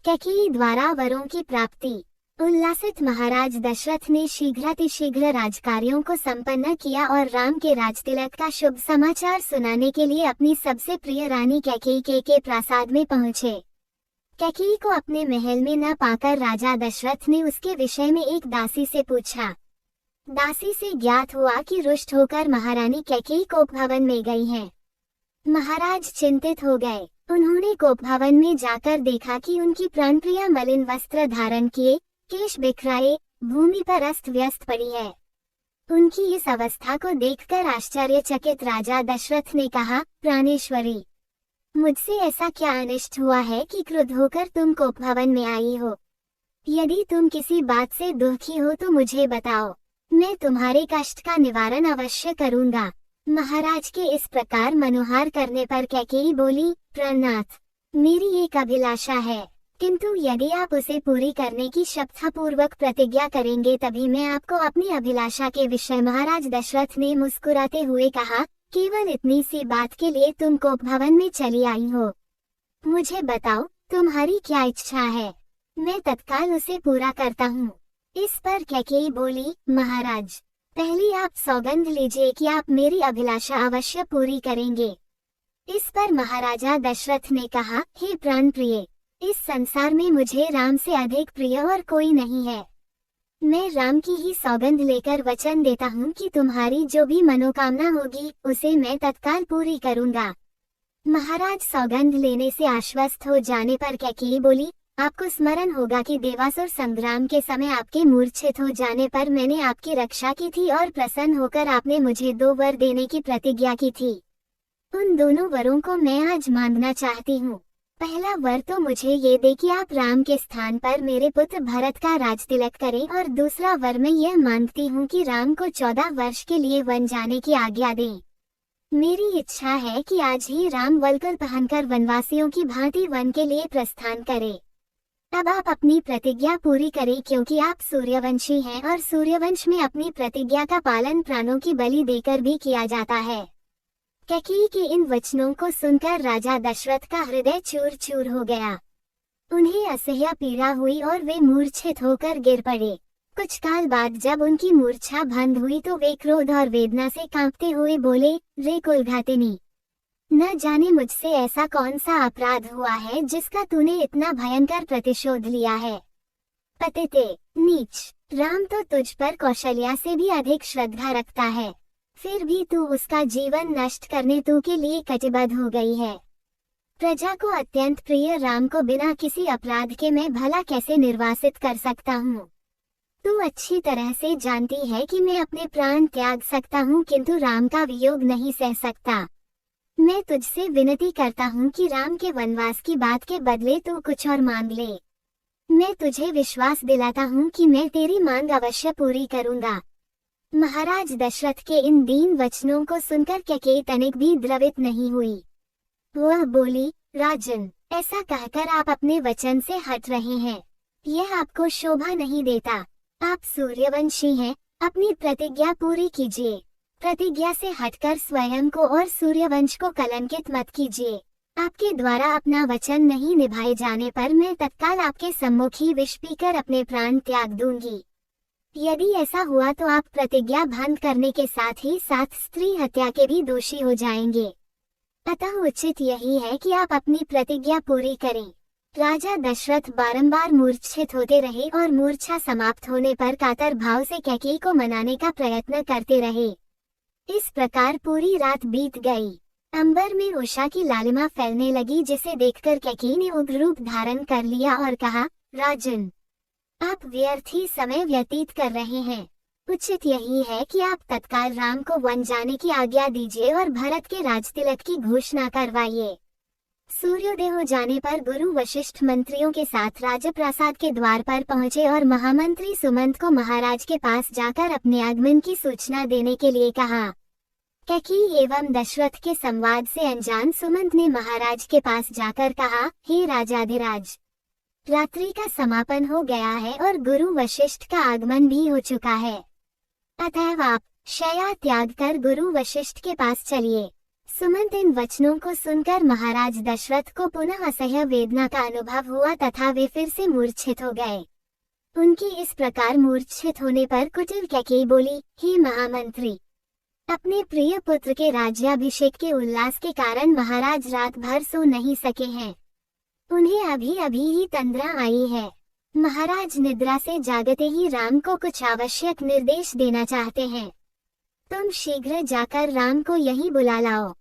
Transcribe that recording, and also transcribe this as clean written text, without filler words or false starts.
कैकेयी द्वारा वरों की प्राप्ति। उल्लासित महाराज दशरथ ने शीघ्रातिशीघ्र राजकार्यों को संपन्न किया और राम के राजतिलक का शुभ समाचार सुनाने के लिए अपनी सबसे प्रिय रानी कैकेयी के प्रासाद में पहुंचे। कैकेयी को अपने महल में न पाकर राजा दशरथ ने उसके विषय में एक दासी से पूछा। दासी से ज्ञात हुआ कि रुष्ट होकर महारानी कैकेयी कोप भवन में गई हैं। महाराज चिंतित हो गए। उन्होंने कोप भवन में जाकर देखा कि उनकी प्राणप्रिया मलिन वस्त्र धारण किए, केश बिखराए, भूमि पर अस्त व्यस्त पड़ी है। उनकी इस अवस्था को देखकर आश्चर्यचकित राजा दशरथ ने कहा, प्राणेश्वरी, मुझसे ऐसा क्या अनिष्ट हुआ है कि क्रुद्ध होकर तुम कोप भवन में आई हो? यदि तुम किसी बात से दुखी हो तो मुझे बताओ, मैं तुम्हारे कष्ट का निवारण अवश्य करूंगा। महाराज के इस प्रकार मनोहार करने पर कैकेयी बोली, प्रणनाथ, मेरी एक अभिलाषा है, किंतु यदि आप उसे पूरी करने की शपथपूर्वक प्रतिज्ञा करेंगे तभी मैं आपको अपनी अभिलाषा के विषय। महाराज दशरथ ने मुस्कुराते हुए कहा, केवल इतनी सी बात के लिए तुम कोप भवन में चली आई हो? मुझे बताओ, तुम्हारी क्या इच्छा है, मैं तत्काल उसे पूरा करता हूँ। इस पर कैकेयी बोली, महाराज, पहले आप सौगंध लीजिए कि आप मेरी अभिलाषा अवश्य पूरी करेंगे। इस पर महाराजा दशरथ ने कहा, हे प्राण प्रिय, इस संसार में मुझे राम से अधिक प्रिय और कोई नहीं है। मैं राम की ही सौगंध लेकर वचन देता हूँ कि तुम्हारी जो भी मनोकामना होगी उसे मैं तत्काल पूरी करूँगा। महाराज सौगंध लेने से आश्वस्त हो जाने पर कैकेयी बोली, आपको स्मरण होगा कि देवासुर संग्राम के समय आपके मूर्छित हो जाने पर मैंने आपकी रक्षा की थी और प्रसन्न होकर आपने मुझे 2 वर देने की प्रतिज्ञा की थी। उन दोनों वरों को मैं आज मांगना चाहती हूँ। पहला वर तो मुझे ये दे कि आप राम के स्थान पर मेरे पुत्र भरत का राजतिलक करें, और दूसरा वर मैं यह मांगती हूँ कि राम को 14 वर्ष के लिए वन जाने की आज्ञा दें। मेरी इच्छा है कि आज ही राम वल्कल पहनकर वनवासियों की भांति वन के लिए प्रस्थान करें। अब आप अपनी प्रतिज्ञा पूरी करें, क्योंकि आप सूर्यवंशी हैं और सूर्यवंश में अपनी प्रतिज्ञा का पालन प्राणों की बलि देकर भी किया जाता है। कैकेयी के इन वचनों को सुनकर राजा दशरथ का हृदय चूर चूर हो गया। उन्हें असह्य पीड़ा हुई और वे मूर्छित होकर गिर पड़े। कुछ काल बाद जब उनकी मूर्छा भंग हुई तो वे क्रोध और वेदना से कांपते हुए बोले, रे कुलघातिनी, न जाने मुझसे ऐसा कौन सा अपराध हुआ है जिसका तूने इतना भयंकर प्रतिशोध लिया है। पतिते, नीच, राम तो तुझ पर कौशल्या से भी अधिक श्रद्धा रखता है, फिर भी तू उसका जीवन नष्ट करने तू के लिए कटिबद्ध हो गई है। प्रजा को अत्यंत प्रिय राम को बिना किसी अपराध के मैं भला कैसे निर्वासित कर सकता हूँ? तू अच्छी तरह से जानती है कि मैं अपने प्राण त्याग सकता हूँ, किंतु राम का वियोग नहीं सह सकता। मैं तुझसे विनती करता हूँ कि राम के वनवास की बात के बदले तू कुछ और मांग ले। मैं तुझे विश्वास दिलाता हूँ कि मैं तेरी मांग अवश्य पूरी करूँगा। महाराज दशरथ के इन दीन वचनों को सुनकर कैकेयी तनिक भी द्रवित नहीं हुई। वह बोली, राजन, ऐसा कहकर आप अपने वचन से हट रहे हैं, यह आपको शोभा नहीं देता। आप सूर्यवंशी हैं, अपनी प्रतिज्ञा पूरी कीजिए। प्रतिज्ञा से हटकर स्वयं को और सूर्यवंश को कलंकित मत कीजिए। आपके द्वारा अपना वचन नहीं निभाए जाने पर मैं तत्काल आपके सम्मुख ही विष पीकर अपने प्राण त्याग दूंगी। यदि ऐसा हुआ तो आप प्रतिज्ञा भंग करने के साथ ही साथ स्त्री हत्या के भी दोषी हो जाएंगे। अतः उचित यही है कि आप अपनी प्रतिज्ञा पूरी करें। राजा दशरथ बारंबार मूर्छित होते रहे और मूर्छा समाप्त होने पर कातर भाव से कैकेयी को मनाने का प्रयत्न करते रहे। इस प्रकार पूरी रात बीत गई। अंबर में उषा की लालिमा फैलने लगी, जिसे देखकर कैकेयी ने उग्र रूप धारण कर लिया और कहा, राजन, आप व्यर्थ ही समय व्यतीत कर रहे हैं। उचित यही है कि आप तत्काल राम को वन जाने की आज्ञा दीजिए और भरत के राजतिलक की घोषणा करवाइए। सूर्योदय हो जाने पर गुरु वशिष्ठ मंत्रियों के साथ राजप्रासाद के द्वार पर पहुंचे और महामंत्री सुमंत को महाराज के पास जाकर अपने आगमन की सूचना देने के लिए कहा। कैकेयी एवं दशरथ के संवाद से अनजान सुमंत ने महाराज के पास जाकर कहा, हे राजाधिराज, रात्रि का समापन हो गया है और गुरु वशिष्ठ का आगमन भी हो चुका है। अतएव आप शया त्याग कर गुरु वशिष्ठ के पास चलिए। सुमंत इन वचनों को सुनकर महाराज दशरथ को पुनः असह्य वेदना का अनुभव हुआ तथा वे फिर से मूर्छित हो गए। उनकी इस प्रकार मूर्छित होने पर कुटिल कैकेयी बोली, हे महामंत्री, अपने प्रिय पुत्र के राज्याभिषेक के उल्लास के कारण महाराज रात भर सो नहीं सके हैं। उन्हें अभी अभी ही तंद्रा आई है। महाराज निद्रा से जागते ही राम को कुछ आवश्यक निर्देश देना चाहते हैं। तुम शीघ्र जाकर राम को यहीं बुला लाओ।